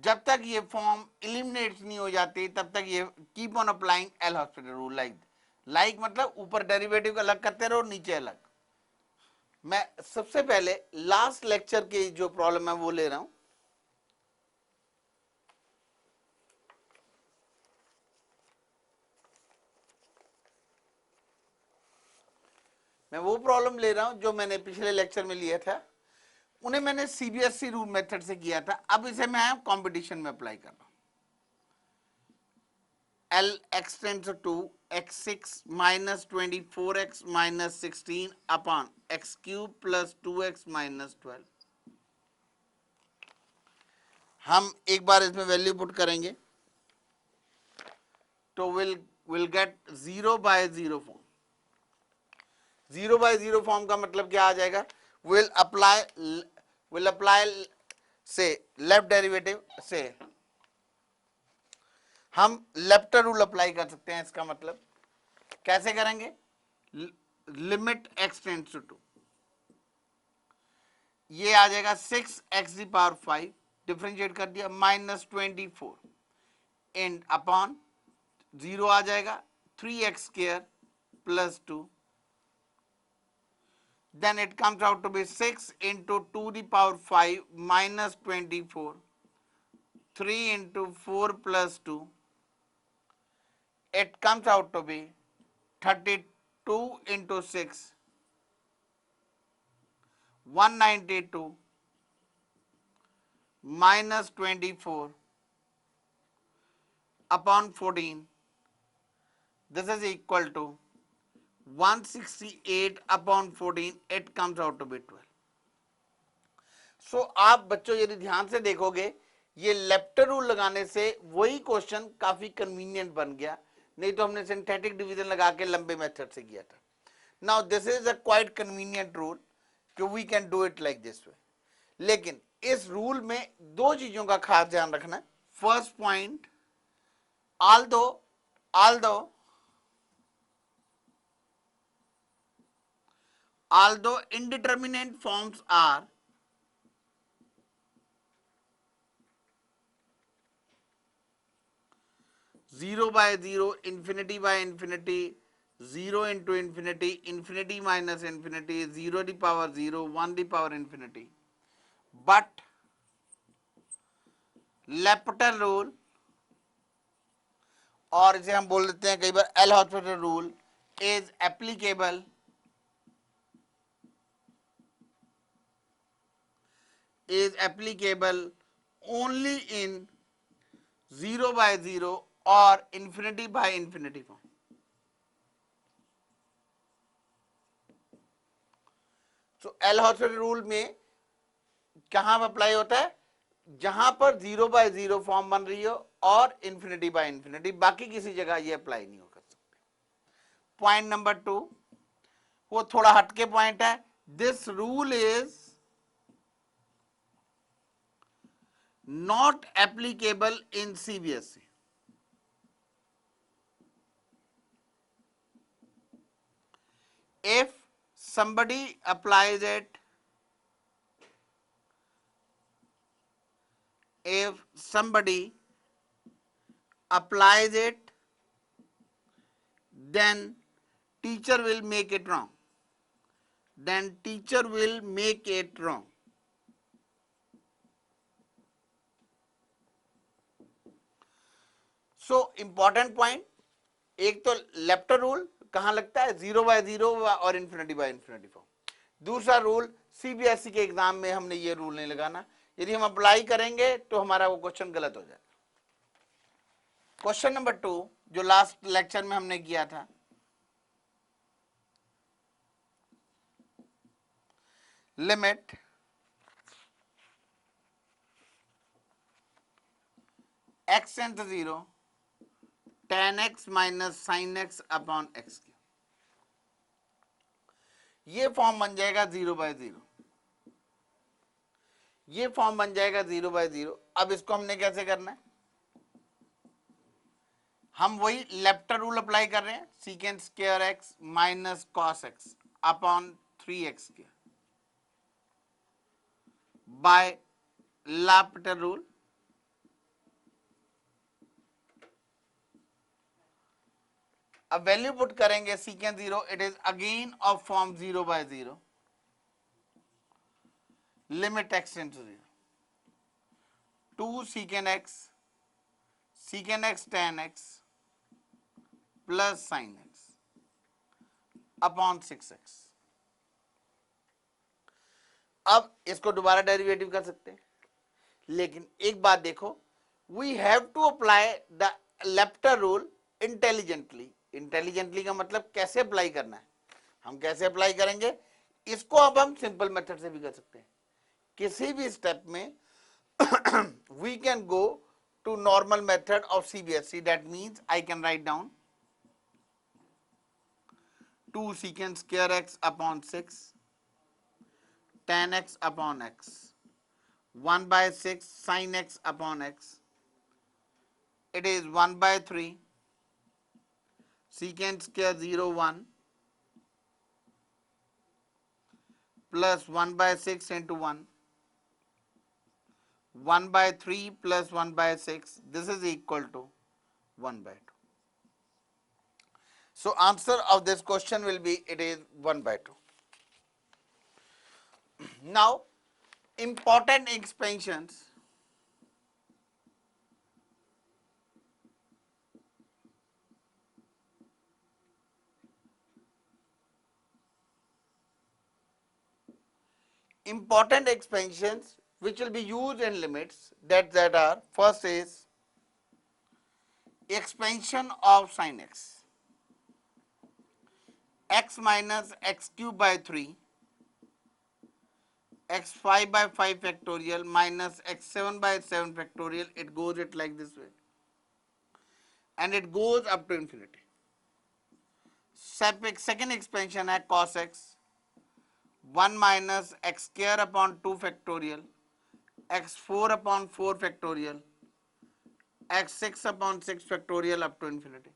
जब तक ये form eliminate नहीं हो जाती तब तक ये keep on applying L hospital rule. Like मतलब ऊपर डेरिवेटिव अलग करते रहो, नीचे अलग. मैं सबसे पहले लास्ट लेक्चर की जो प्रॉब्लम है वो ले रहा हूं. मैं वो प्रॉब्लम ले रहा हूं जो मैंने पिछले लेक्चर में लिया था. उन्हें मैंने सीबीएसई रूल मेथड से किया था. अब इसे मैं कंपटीशन में अप्लाई कर रहा हूं. L x tends to x6 minus 24x minus 16 upon x cube plus 2x minus 12. हम एक बार इसमें वैल्यू पुट करेंगे तो will get 0 by 0 form. 0 by 0 form का मतलब क्या आ जाएगा? विल अप्लाई से लेफ्ट डेरिवेटिव से हम लेफ्ट रूल अप्लाई कर सकते हैं. इसका मतलब कैसे करेंगे? लिमिट x टेंड्स टू 2, ये आ जाएगा 6x⁵, डिफ्रेंशिएट कर दिया, माइनस 24 एंड अपॉन 0 आ जाएगा 3x² plus 2. then it comes out to be 6 into 2 the power 5 minus 24, 3 into 4 plus 2. It comes out to be 32 into 6, 192 minus 24 upon 14. This is equal to 168 upon 14. It comes out to be 12. So आप बच्चों यदि ध्यान से देखोगे, ये left rule लगाने से वही क्वेश्चन काफी कन्वीनियंट बन गया. नहीं तो हमने सिंथेटिक डिवीजन लगा के लंबे मेथड से किया था. Now this is a quite convenient rule कि we can do it like this way. लेकिन इस रूल में दो चीजों का खास ध्यान रखना है. First point, although indeterminate forms are zero by zero, infinity by infinity, 0 into infinity, infinity minus infinity, 0 the power 0, 1 the power infinity, but L'Hopital rule, और इसे हम बोल देते हैं कई बार L'Hopital rule, is applicable only in 0 by 0 or infinity by infinity form. So L hospital rule में कहां अप्लाई होता है? जहां पर 0 by 0 फॉर्म बन रही हो और infinity by infinity, बाकी किसी जगह ये अप्लाई नहीं हो कर सकते. पॉइंट नंबर 2, वो थोड़ा हटके पॉइंट है. This rule is not applicable in CBSE. If somebody applies it, then teacher will make it wrong. So important point, एक तो लेफ्टर रूल कहां लगता है, 0/0 और इन्फिनिटी बाय इन्फिनिटी फॉर्म। दूसरा रूल सीबीएसई के एग्जाम में हमने ये रूल नहीं लगाना, यदि हम अप्लाई करेंगे तो हमारा वो क्वेश्चन गलत हो जाएगा। क्वेश्चन नंबर 2 जो लास्ट लेक्चर में हमने किया था, limit x tends to 0 tan x minus sine x upon x. ये फॉर्म बन जाएगा 0/0, ये फॉर्म बन जाएगा 0/0। अब इसको हमने कैसे करना है, हम वही लेफ्टर रूल अप्लाई कर रहे हैं, secant square x minus cos x upon 3x by L'Hopital rule. अब वैल्यू पुट करेंगे secant 0, it is again of form 0/0, limit x tends to 0 2 secant x tan x plus sine x upon 6x। अब इसको दोबारा derivative कर सकते हैं, लेकिन एक बात देखो, we have to apply the L'Hopital rule intelligently. Intelligently का मतलब कैसे अप्लाई करना है, हम कैसे अप्लाई करेंगे इसको। अब हम सिंपल मेथड से भी कर सकते हैं, किसी भी स्टेप में we can go to normal method of CBSE. That means I can write down 2 secant square x upon 6 tan x upon x 1/6 sin x upon x. It is 1/3 secant square 0 1 plus 1/6 into 1 1/3 plus 1/6. This is equal to 1/2. So answer of this question will be, it is 1/2. Now important expansions. Important expansions which will be used in limits, that are, first is expansion of sin x minus x cube by 3 x5/5 factorial minus x7/7 factorial. It goes it like this way and it goes up to infinity. Second expansion है cos x 1 minus x square upon 2 factorial x4 upon 4 factorial x6 upon 6 factorial up to infinity.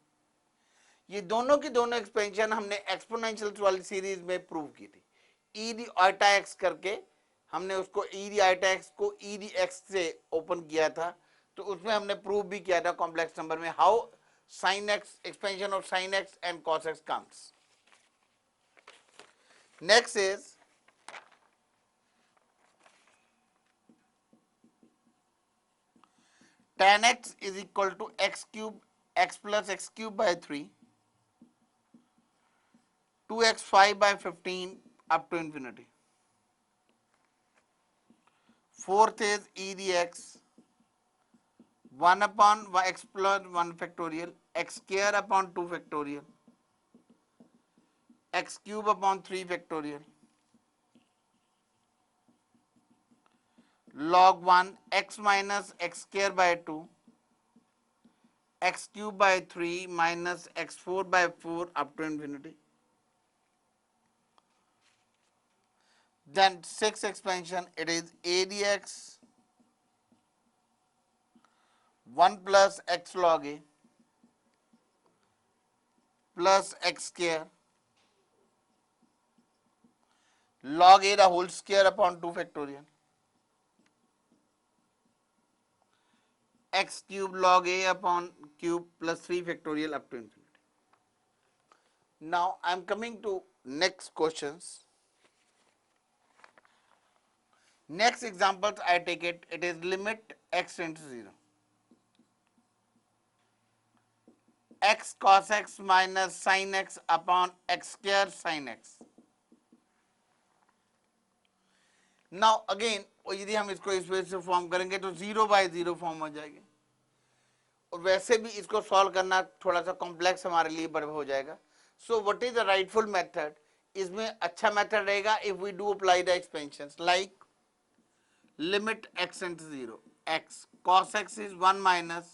ये दोनों की दोनों expansion हमने exponential वाली series में prove की थी। ई डी आइटा एक्स करके हमने उसको ई डी आइटा एक्स को ई डी एक्स से ओपन किया था, तो उसमें हमने प्रूव भी किया था कॉम्प्लेक्स नंबर में how sine x, expansion of sine x and cos x comes. Next is tan x is equal to x cube x plus x cube by 3 2x5/15 up to infinity. Fourth is e dx 1 upon x plus 1 factorial x square upon 2 factorial x cube upon 3 factorial log 1 x minus x square by 2 x cube by 3 minus x4/4 up to infinity. Then sixth expansion, it is a dx 1 plus x log a plus x square log a the whole square upon 2 factorial x cube log a upon cube plus 3 factorial up to infinity. Now I am coming to next questions. Next examples I take it, it is limit x tends to 0. x cos x minus sine x upon x square sine x। Now again यदि हम इसको इस वजह से form करेंगे तो 0/0 form हो जाएगी, और वैसे भी इसको सॉल्व करना थोड़ा सा कॉम्प्लेक्स हमारे लिए बड़ा हो जाएगा। So what is the rightful method? इसमें अच्छा मेथड रहेगा if we do apply the expansion like limit x tend to 0, x cos x is 1 minus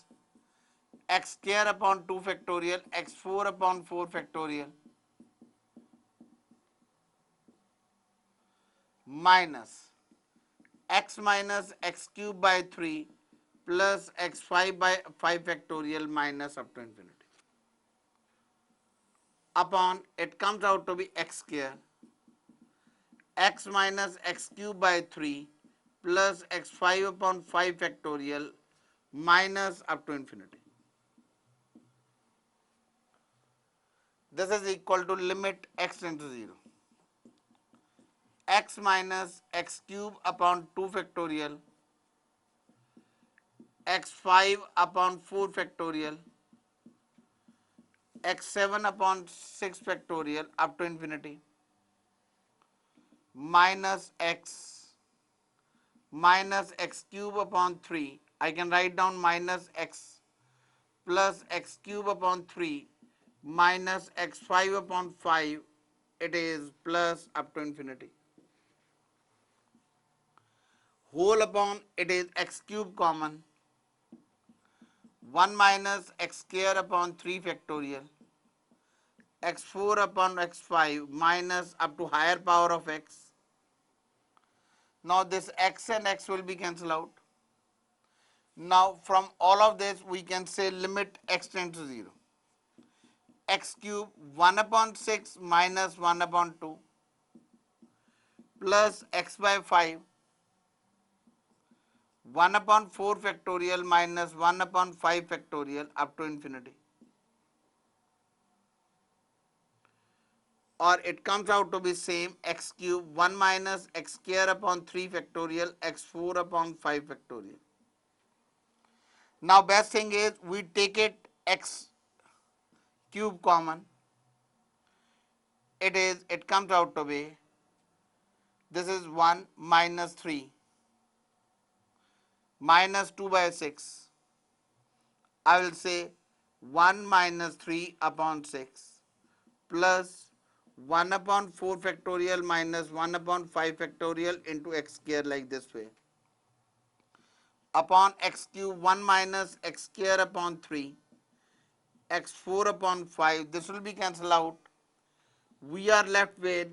x square upon 2 factorial x4 upon 4 factorial minus x minus x cube by 3 plus x5 by 5 factorial minus up to infinity upon it comes out to be x square x minus x cube by 3 plus x5 upon 5 factorial minus up to infinity. This is equal to limit x tends to 0. X minus x cube upon 2 factorial x5 upon 4 factorial x7 upon 6 factorial up to infinity minus x cube upon 3. I can write down minus x plus x cube upon 3 minus x5 upon 5, it is plus up to infinity. Whole upon it is x cube common 1 minus x square upon 3 factorial x4 upon x5 minus up to higher power of x. Now this x and x will be cancelled out. Now from all of this we can say limit x tends to 0. X cube 1 upon 6 minus 1 upon 2 plus x by 5 1 upon 4 factorial minus 1 upon 5 factorial up to infinity. Or it comes out to be same x cube 1 minus x square upon 3 factorial x4 upon 5 factorial. Now best thing is we take it x cube common. It comes out to be this is 1 minus 3 minus 2 by 6. I will say 1 minus 3 upon 6 plus 1 upon 4 factorial minus 1 upon 5 factorial into x square like this way upon x cube 1 minus x square upon 3 x4 upon 5. This will be cancelled out. We are left with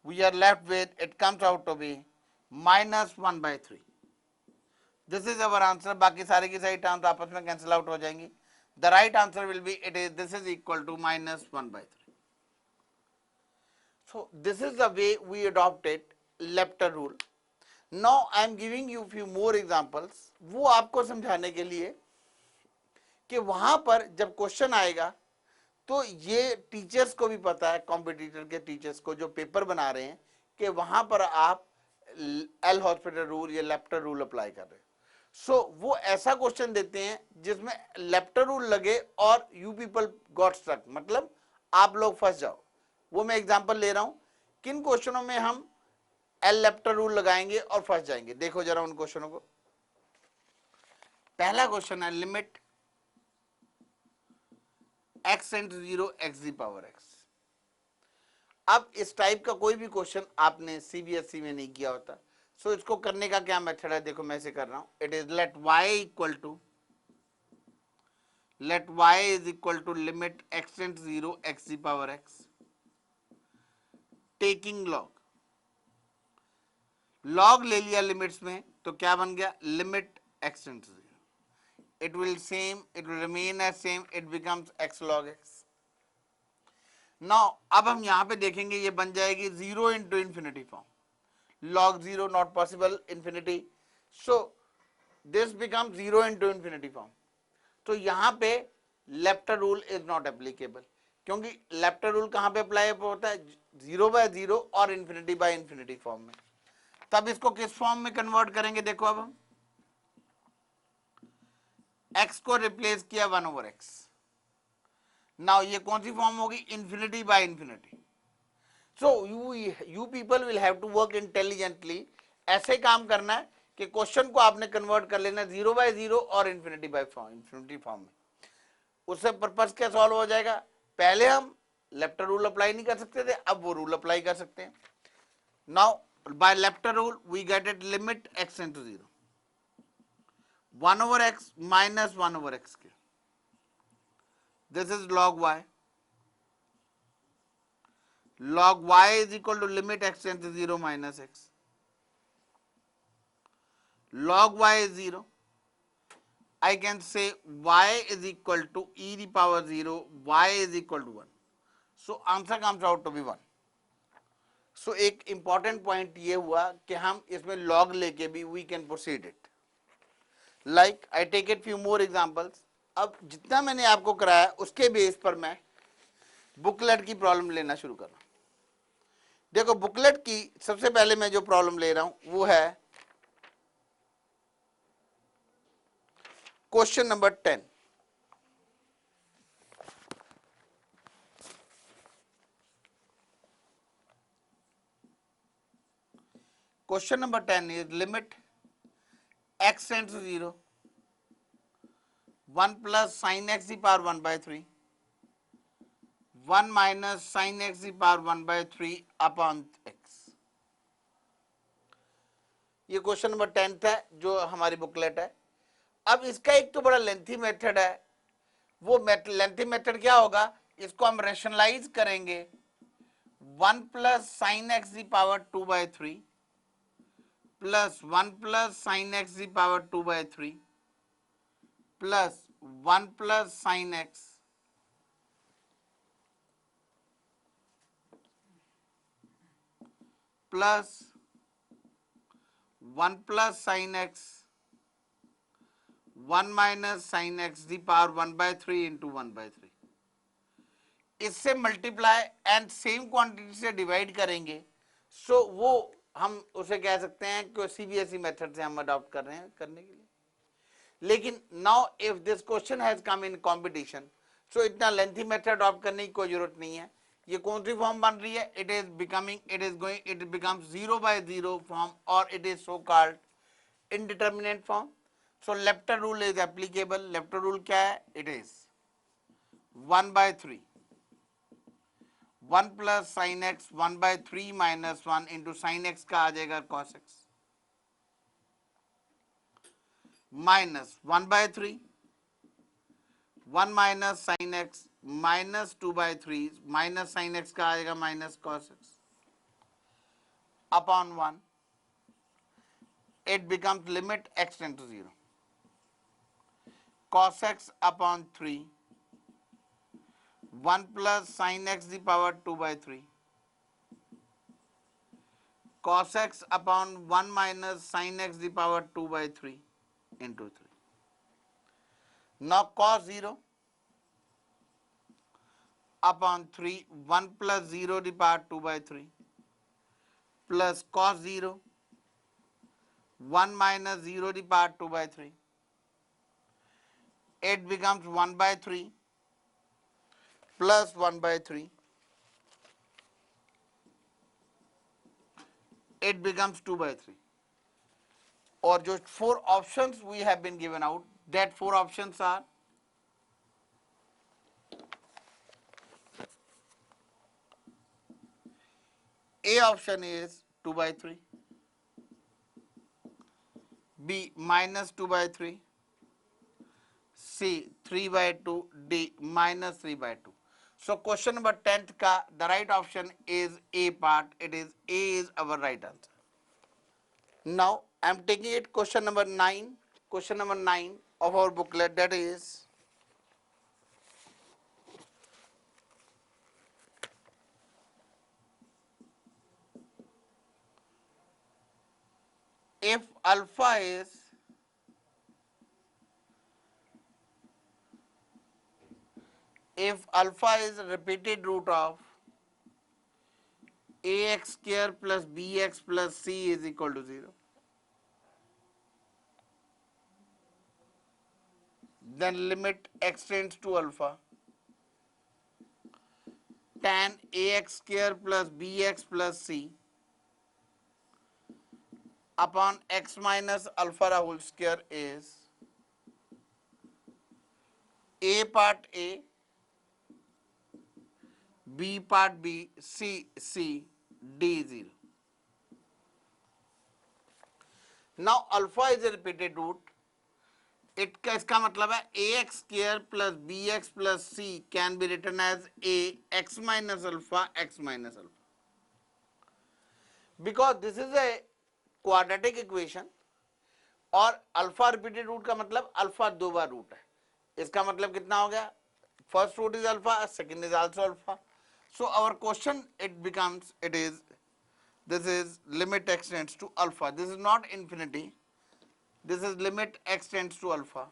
it comes out to be minus 1 by 3. This is our answer. बाकी सारे की सारी terms आपस में cancel out हो जाएंगी. The right answer will be this is equal to minus 1 by 3. So this is the way we adopted Lepter rule. Now I am giving you few more examples. वो आपको समझाने के लिए कि वहां पर जब क्वेश्चन आएगा तो ये टीचर्स को भी पता है, कॉम्पिटिटर के टीचर्स को जो पेपर बना रहे हैं, कि वहां पर आप एल हॉस्पिटल रूल या लेप्टर रूल अप्लाई कर रहे हैं. सो वो ऐसा क्वेश्चन देते हैं जिसमें लेप्टर रूल लगे और यू पीपल गॉट स्ट्रक, मतलब आप लोग फंस जाओ. वो मैं एग्जांपल ले रहा हूं किन क्वेश्चनों में हम एल लेप्टर रूल लगाएंगे और फंस जाएंगे. देखो जरा उन क्वेश्चनों को. पहला क्वेश्चन है limit x tend to 0 x the power x. अब इस टाइप का कोई भी क्वेश्चन आपने सीबीएसई में नहीं किया होता. सो इसको करने का क्या मेथड है, देखो मैं इसे कर रहा हूं. It is let y equal to limit x tend to 0 x the power x taking log ले लिया लिमिट्स में, तो क्या बन गया limit x tend to 0. It will remain as same, it becomes x log x. Now अब हम यहां पे देखेंगे ये बन जाएगी 0 into infinity form. Log 0 not possible, infinity. So this becomes 0 into infinity form. तो यहां पे लेप्टर रूल इज नॉट एप्लीकेबल, क्योंकि लेप्टर रूल कहां पे अप्लाई होता है 0/0 और इंफिनिटी बाय इंफिनिटी फॉर्म में. तब इसको किस फॉर्म में कन्वर्ट करेंगे, देखो अब हम x को रिप्लेस किया 1/x. नाउ ये कौन सी फॉर्म होगी, infinity by infinity. So you people will have to work intelligently, ऐसे काम करना है कि क्वेश्चन को आपने कन्वर्ट कर लेना 0 बाय 0 और इन्फिनिटी बाय इन्फिनिटी फॉर्म में। उससे पर्पस क्या सॉल्व हो जाएगा, पहले हम लेफ्ट रूल अप्लाई नहीं कर सकते थे, अब वो रूल अप्लाई कर सकते हैं। Now by left rule we get it limit x tend to 0, 1 over x minus 1 over x cube. This is log y. Log y is equal to limit x tends to 0 minus x. Log y is 0. I can say y is equal to e the power 0, y is equal to 1. So answer comes out to be 1. So एक important point ये हुआ कि हम इसमें log लेके भी we can proceed it. Like I take it few more examples. अब जितना मैंने आपको कराया उसके बेस पर मैं बुकलेट की प्रॉब्लम लेना शुरू कर रहा हूं। देखो बुकलेट की सबसे पहले मैं जो प्रॉब्लम ले रहा हूं वो है question number 10। Question number 10 is limit x tends to 0, 1 plus sine x the power 1 by 3, 1 minus sine x the power 1 by 3 upon x। ये क्वेश्चन नंबर 10 है जो हमारी बुकलेट है। अब इसका एक तो बड़ा लेंथी मेथड है, वो लेंथी मेथड क्या होगा, इसको हम रेशनलाइज करेंगे 1 plus sine x the power 2 by 3 plus 1 plus sine x the power 2 by 3 plus 1 plus sine x plus 1 plus sine x 1 minus sine x the power 1 by 3 into 1 by 3। इससे multiply and same quantity से divide करेंगे। So वो हम उसे कह सकते हैं कि सीबीएसई मेथड से हम अडॉप्ट कर रहे हैं करने के लिए। लेकिन now if this question has come in competition, so इतना लेंथी मेथड अडॉप्ट करने की कोई जरूरत नहीं है। ये कौन सी फॉर्म बन रही है, it is going it becomes 0 by 0 form और it is so called indeterminate form. So Lepta rule is applicable. Lepta rule क्या है, it is 1 by 3, 1 plus sin x 1 by 3 minus 1 into sin x का आ जाएगा cos x minus 1 by 3, 1 minus sin x minus 2 by 3 minus sin x का आएगा minus cos x upon 1, it becomes limit x tend to 0, cos x upon 3, 1 plus sin x the power 2 by 3 cos x upon 1 minus sin x the power 2 by 3 into 3. Now cos 0 upon 3, 1 plus 0 the power 2 by 3 plus cos 0, 1 minus 0 the power 2 by 3. It becomes 1 by 3 plus 1 by 3. It becomes 2 by 3. और जो 4 options we have been given out, that 4 options are A option is 2 by 3, B minus 2 by 3, C 3 by 2, D minus 3 by 2. So question number 10th का the right option is A part. It is A is our right answer. Now I am taking it question number 9. Question number 9 of our booklet, that is if alpha is repeated root of ax square plus bx plus c is equal to 0, then limit x tends to alpha tan ax square plus bx plus c upon x minus alpha whole square is a part a, b part b, c, d 0. Now alpha is a repeated root. इसका मतलब है a x square plus b x plus c can be written as a x minus alpha x minus alpha, because this is a quadratic equation और alpha repeated root का मतलब alpha दो बार root है. इसका मतलब कितना हो गया? First root is alpha, second is also alpha. So our question it becomes, it is, this is limit x tends to alpha. This is not infinity, this is limit x tends to alpha.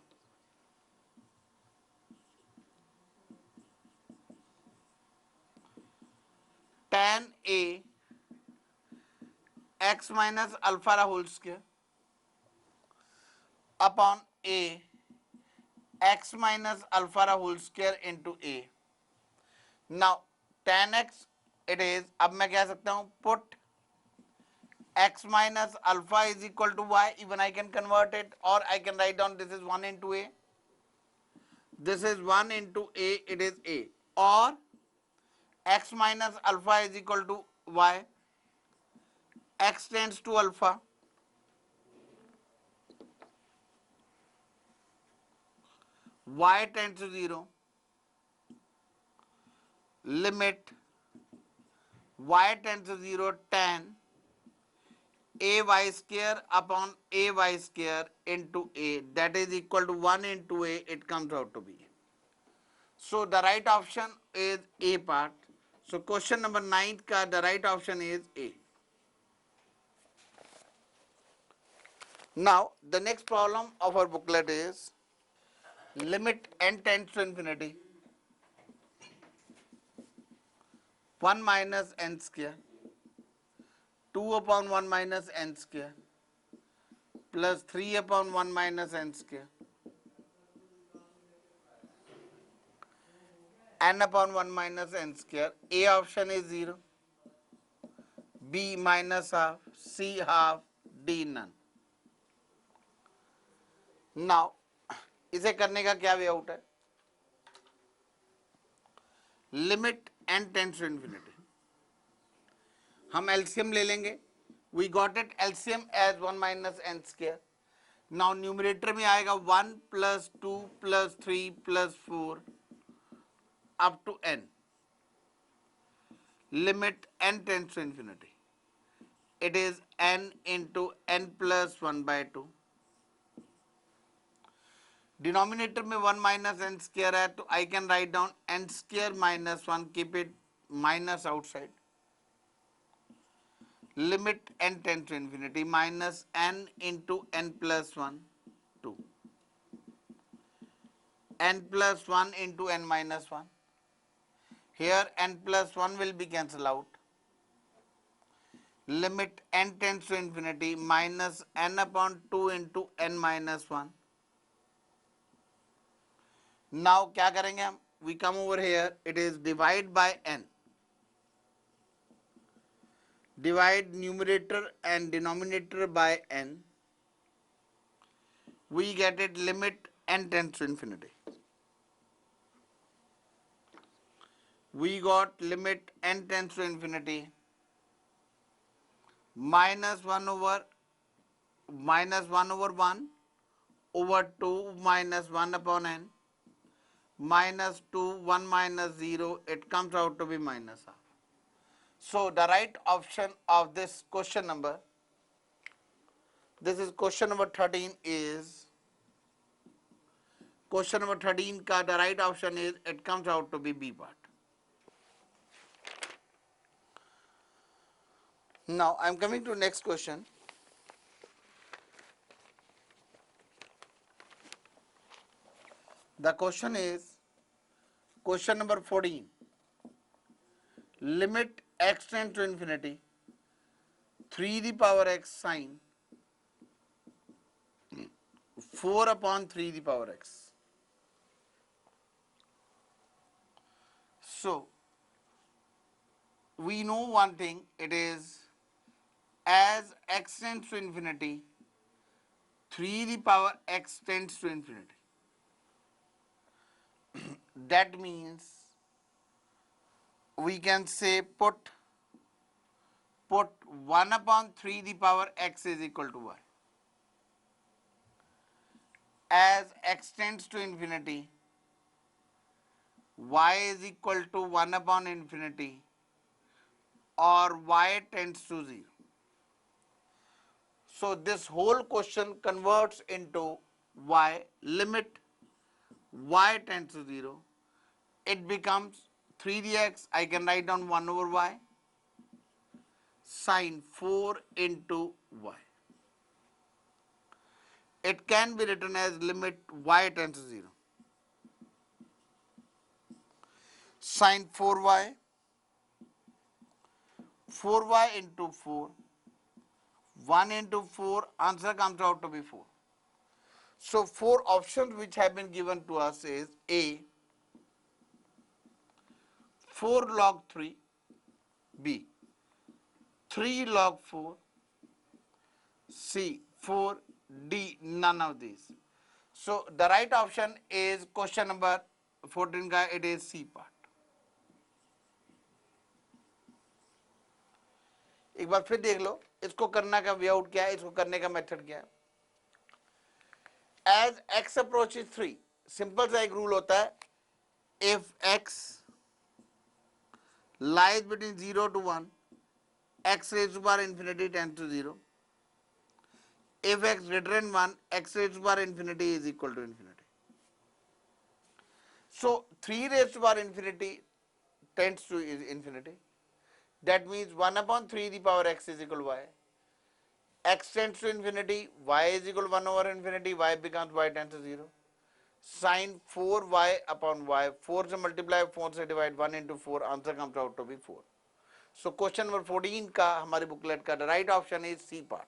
Tan a x minus alpha whole square upon a x minus alpha whole square into a. Now tan x it is, अब मैं कह सकता हूं put x minus alpha is equal to y. Even I can convert it, or I can write down this is 1 into a, this is 1 into a, it is a, or x minus alpha is equal to y, x tends to alpha, y tends to 0, limit y tends to 0 tan a y square upon a y square into a, that is equal to 1 into a, it comes out to be. So the right option is a part. So question number 9 ka the right option is a. Now the next problem of our booklet is limit n tends to infinity 1 minus n square 2 upon 1 minus n square plus 3 upon 1 minus n square n upon 1 minus n square. A option is 0, B minus half, C half, D none. Now इसे करने का क्या way out है? Limit n tends to infinity, हम LCM ले लेंगे. We got it LCM as 1 minus n square. Now numerator में आएगा 1 plus 2 plus 3 plus 4 up to n. Limit n tends to infinity, it is n into n plus 1 by 2. Denominator में 1 minus n square है तो I can write down n square minus 1, keep it minus outside. Limit n tend to infinity minus n into n plus 1 2, n plus 1 into n minus 1. Here n plus 1 will be cancelled out. Limit n tends to infinity minus n upon 2 into n minus 1. Now क्या करेंगे हम? We come over here, it is divide by n. Divide numerator and denominator by n. We get it limit n tends to infinity. We got limit n tends to infinity minus 1 over 1 over 2 minus 1 upon n minus 2 1 minus 0, it comes out to be minus half. So the right option of this question number, this is question number 13, is question number 13 ka the right option is, it comes out to be B part. Now I am coming to next question. The question is question number 14. Limit x tends to infinity 3 the power x sine 4 upon 3 the power x. So we know one thing, it is as x tends to infinity, 3 the power x tends to infinity. That means we can say put 1 upon 3 the power x is equal to y. As x tends to infinity, y is equal to 1 upon infinity, or y tends to 0. So this whole question converts into y, limit y tends to 0. It becomes 3dx, I can write down 1 over y, sine 4 into y. It can be written as limit y tends to 0. Sine 4y, 4y into 4, 1 into 4, answer comes out to be 4. So 4 options which have been given to us is A, 4 log 3, B, 3 log 4, C, 4, D, none of these. So the right option is question number 14 का, it is C part. एक बार फिर देख लो इसको करना का way out क्या है, इसको करने का मेथड क्या है. As x approaches 3, सिंपल सा एक रूल होता है, if x lies between 0 to 1, x raised to power infinity tends to 0. If x greater than 1, x raised to power infinity is equal to infinity. So 3 raised to power infinity tends to infinity. That means 1 upon 3 the power x is equal to y. X tends to infinity, y is equal to 1 over infinity, y becomes y tends to 0. Sine 4y upon y, 4 से multiply, 4 से divide, 1 into 4, answer comes out to be 4. So question number 14 का हमारे booklet का the right option is C part.